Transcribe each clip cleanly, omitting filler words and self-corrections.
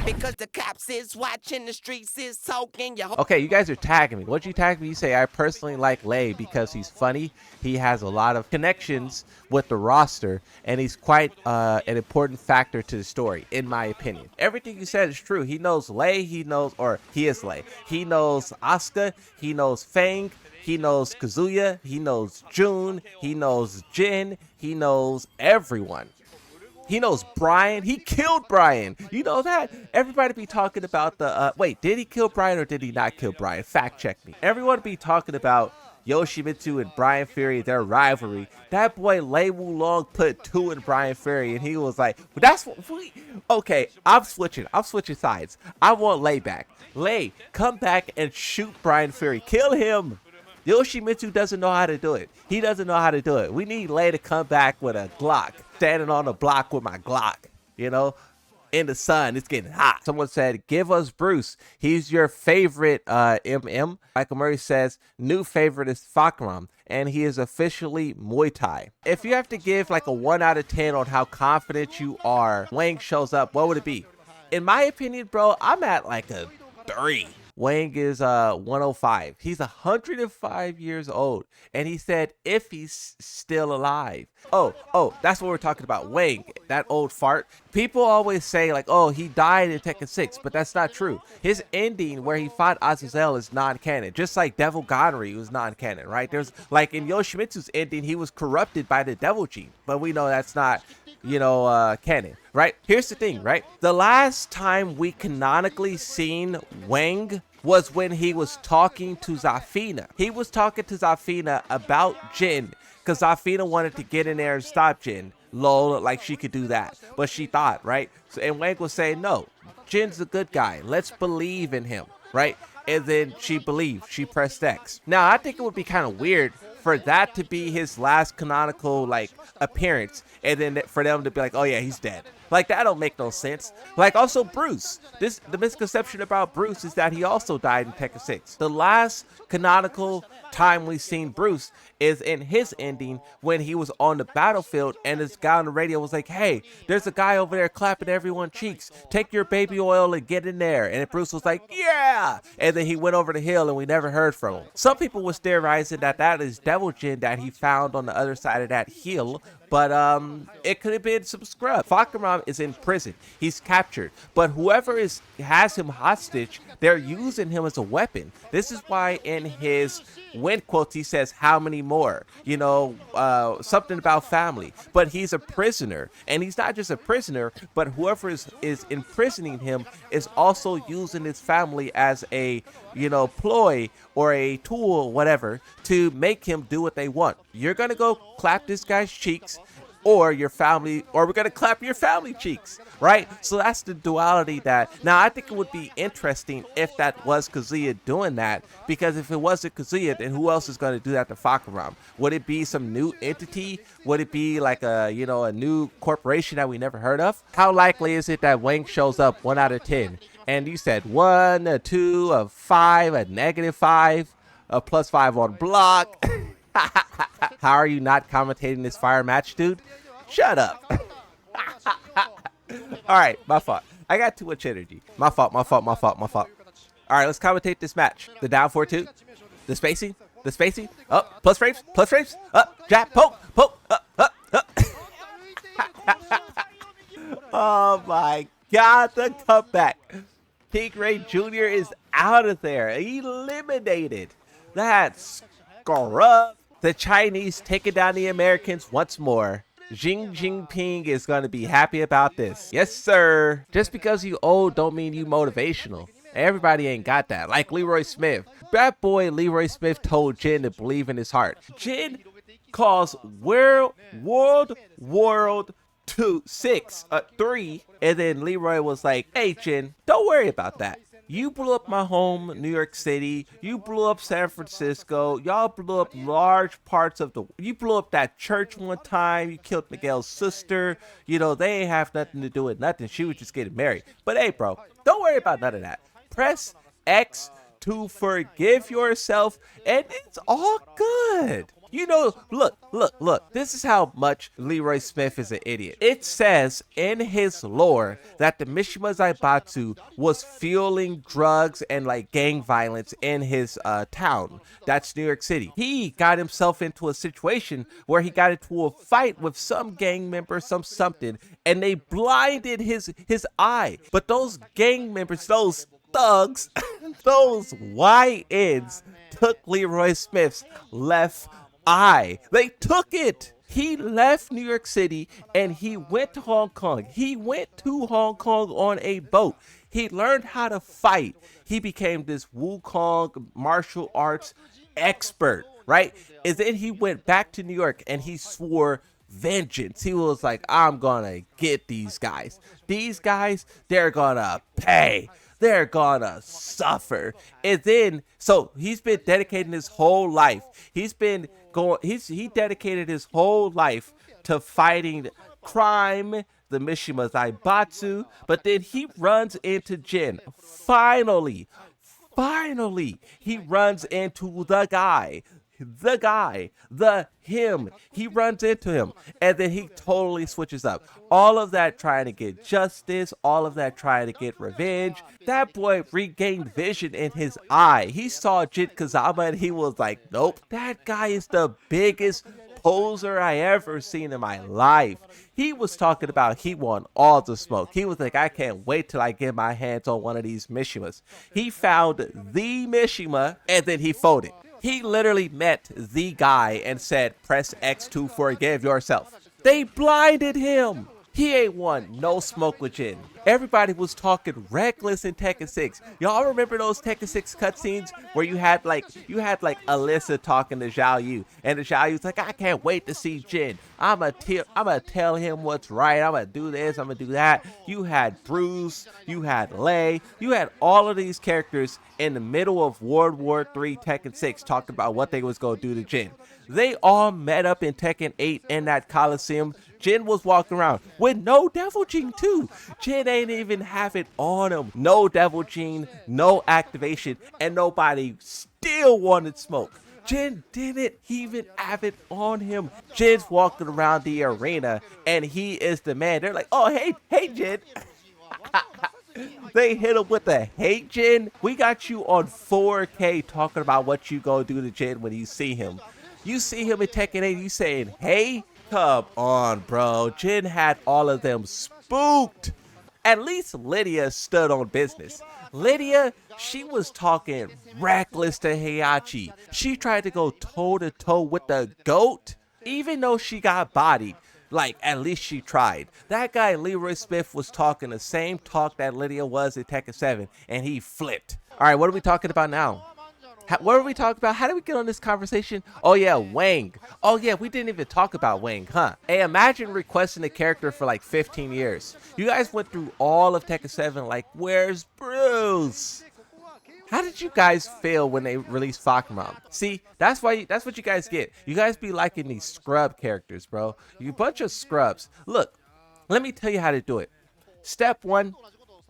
Because the cops is watching, the streets is talking. Okay, you guys are tagging me. What'd you tag me? You say I personally like Lei because he's funny. He has a lot of connections with the roster, and he's quite an important factor to the story, in my opinion. Everything you said is true. He knows Lei. He is Lei. He knows Asuka. He knows Fang. He knows Kazuya. He knows Jun. He knows Jin. He knows everyone. He knows Brian. He killed Brian. You know that? Everybody be talking about the, wait, did he kill Brian or did he not kill Brian? Fact check me. Everyone be talking about Yoshimitsu and Brian Fury, their rivalry. That boy Lei Wulong put 2 in Brian Fury, and he was like, well, that's what we, okay, I'm switching sides. I want Lei back. Lei, come back and shoot Brian Fury. Kill him. Yoshimitsu doesn't know how to do it. He doesn't know how to do it. We need Lei to come back with a Glock. Standing on the block with my Glock, you know, in the sun. It's getting hot. Someone said, give us Bruce. He's your favorite MM. Michael Murray says, new favorite is Fakram, and he is officially Muay Thai. If you have to give like a 1 out of 10 on how confident you are, Wang shows up, what would it be? In my opinion, bro, I'm at like a 3. Wang is 105. He's 105 years old. And he said if he's still alive. Oh, that's what we're talking about. Wang, that old fart. People always say like, oh, he died in Tekken 6, but that's not true. His ending where he fought Azazel is non-canon. Just like Devil Gonry was non-canon, right? There's like in Yoshimitsu's ending, he was corrupted by the Devil Gene. But we know that's not, you know, canon, right? Here's the thing, right? The last time we canonically seen Wang was when he was talking to Zafina. He was talking to Zafina about Jin because Zafina wanted to get in there and stop Jin. Lol, like she could do that. But she thought, right? So, and Wang was saying, no, Jin's a good guy. Let's believe in him, right? And then she believed. She pressed X. Now, I think it would be kind of weird for that to be his last canonical like appearance, and then for them to be like, oh yeah, he's dead. Like that don't make no sense. Like also Bruce, the misconception about Bruce is that he also died in Tekken 6. The last canonical time we've seen Bruce is in his ending when he was on the battlefield and this guy on the radio was like, hey, there's a guy over there clapping everyone's cheeks. Take your baby oil and get in there. And Bruce was like, yeah. And then he went over the hill and we never heard from him. Some people was theorizing that that is Devil Jin that he found on the other side of that hill. But it could have been some scrub. Fakram is in prison. He's captured. But whoever has him hostage, they're using him as a weapon. This is why in his win quotes he says, how many more? You know, something about family. But he's a prisoner. And he's not just a prisoner, but whoever is imprisoning him is also using his family as a, you know, ploy or a tool, whatever, to make him do what they want. You're going to go clap this guy's cheeks, or your family, or we're going to clap your family cheeks, right? So that's the duality that, now I think it would be interesting if that was Kazuya doing that, because if it wasn't Kazuya, then who else is going to do that to Fakram? Would it be some new entity? Would it be like a, you know, a new corporation that we never heard of? How likely is it that Wang shows up 1 out of 10? And you said 1, a 2, a 5, a -5, a +5 on block. How are you not commentating this fire match, dude? Shut up. All right, my fault. I got too much energy. My fault. All right, let's commentate this match. The down 4-2. The spacing. Up. Plus frames. Up. Jab. Poke. Up. Oh, my God. The comeback. Pink Ray Jr. is out of there. Eliminated. That's scrub. The Chinese taking down the Americans once more. Xi Jinping is going to be happy about this. Yes, sir. Just because you old don't mean you motivational. Everybody ain't got that. Like Leroy Smith. That boy Leroy Smith told Jin to believe in his heart. Jin calls World War 3. And then Leroy was like, hey, Jin, don't worry about that. You blew up my home, New York City. You blew up San Francisco. Y'all blew up large parts of you blew up that church one time. You killed Miguel's sister. You know, they ain't have nothing to do with nothing. She was just getting married. But hey, bro, don't worry about none of that. Press X to forgive yourself, and it's all good. You know, look. This is how much Leroy Smith is an idiot. It says in his lore that the Mishima Zaibatsu was fueling drugs and like gang violence in his town. That's New York City. He got himself into a situation where he got into a fight with some gang member, something, and they blinded his eye. But those gang members, those thugs, those YNs took Leroy Smith's left eye. They took it. He left New York City and he went to Hong Kong. He went to Hong Kong on a boat. He learned how to fight. He became this Wukong martial arts expert, right? And then he went back to New York and he swore vengeance. He was like, I'm gonna get these guys. These guys, they're gonna pay. They're gonna suffer. And then, so he's been dedicating his whole life. He dedicated his whole life to fighting crime, the Mishima Zaibatsu, but then he runs into Jin. Finally, he runs into him. He runs into him, and then he totally switches up. All of that trying to get justice, all of that trying to get revenge. That boy regained vision in his eye. He saw Jin Kazama and he was like, nope, that guy is the biggest poser I ever seen in my life. He was talking about he want all the smoke. He was like, I can't wait till I get my hands on one of these Mishimas. He found the Mishima and then he folded. He literally met the guy and said, press X to forgive yourself. They blinded him. He ain't want no smoke with Jin. Everybody was talking reckless in Tekken 6. Y'all remember those Tekken 6 cutscenes where you had like Alyssa talking to Zhao Yu, and the Zhao Yu's like, I can't wait to see Jin. I'ma tell him what's right. I'ma do this. I'ma do that. You had Bruce. You had Lei. You had all of these characters in the middle of World War III Tekken 6 talking about what they was gonna do to Jin. They all met up in Tekken 8 in that Coliseum. Jin was walking around with no Devil Gene too. Jin ain't even have it on him. No Devil Gene, no activation, and nobody still wanted smoke. Jin didn't even have it on him. Jin's walking around the arena and he is the man. They're like, oh, hey Jin. They hit him with the hey Jin. We got you on 4K talking about what you gonna do to Jin when you see him. You see him in Tekken 8, you saying, hey? Come on, bro. Jin had all of them spooked. At least Lydia stood on business. Lydia, she was talking reckless to Heihachi. She tried to go toe-to-toe with the GOAT. Even though she got bodied, like, at least she tried. That guy, Leroy Smith, was talking the same talk that Lydia was in Tekken 7, and he flipped. All right, what are we talking about now? What are we talking about? How did we get on this conversation? Oh, yeah, Wang. Oh, yeah, we didn't even talk about Wang, huh? Hey, imagine requesting a character for like 15 years. You guys went through all of Tekken 7 like, where's Bruce? How did you guys feel when they released Fakumam? See, that's what you guys get. You guys be liking these scrub characters, bro. You a bunch of scrubs. Look, let me tell you how to do it. Step 1,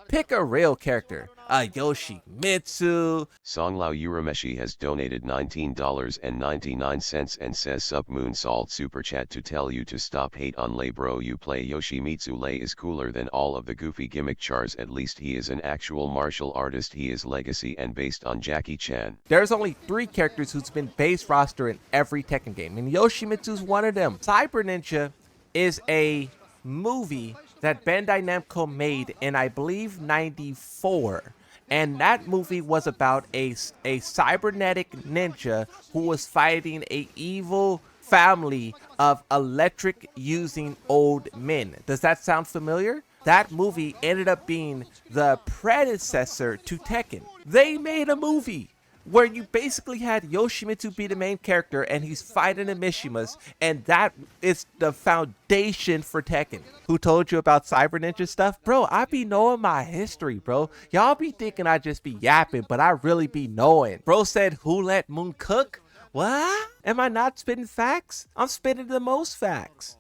pick a real character. Yoshimitsu. Songlao Urameshi has donated $19.99 and says Sup Moon Salt Super Chat to tell you to stop hate on Lei bro, you play Yoshimitsu. Lei is cooler than all of the goofy gimmick chars, at least he is an actual martial artist, he is legacy and based on Jackie Chan. There's only 3 characters who's been base roster in every Tekken game, and Yoshimitsu's one of them. Cyber Ninja is a movie that Bandai Namco made in, I believe, 94. And that movie was about a cybernetic ninja who was fighting a evil family of electric using old men. Does that sound familiar? That movie ended up being the predecessor to Tekken. They made a movie where you basically had Yoshimitsu be the main character and he's fighting the Mishimas, and that is the foundation for Tekken. Who told you about Cyber Ninja stuff? Bro, I be knowing my history, bro. Y'all be thinking I just be yapping, but I really be knowing. Bro said, who let Moon cook? What? Am I not spitting facts? I'm spitting the most facts.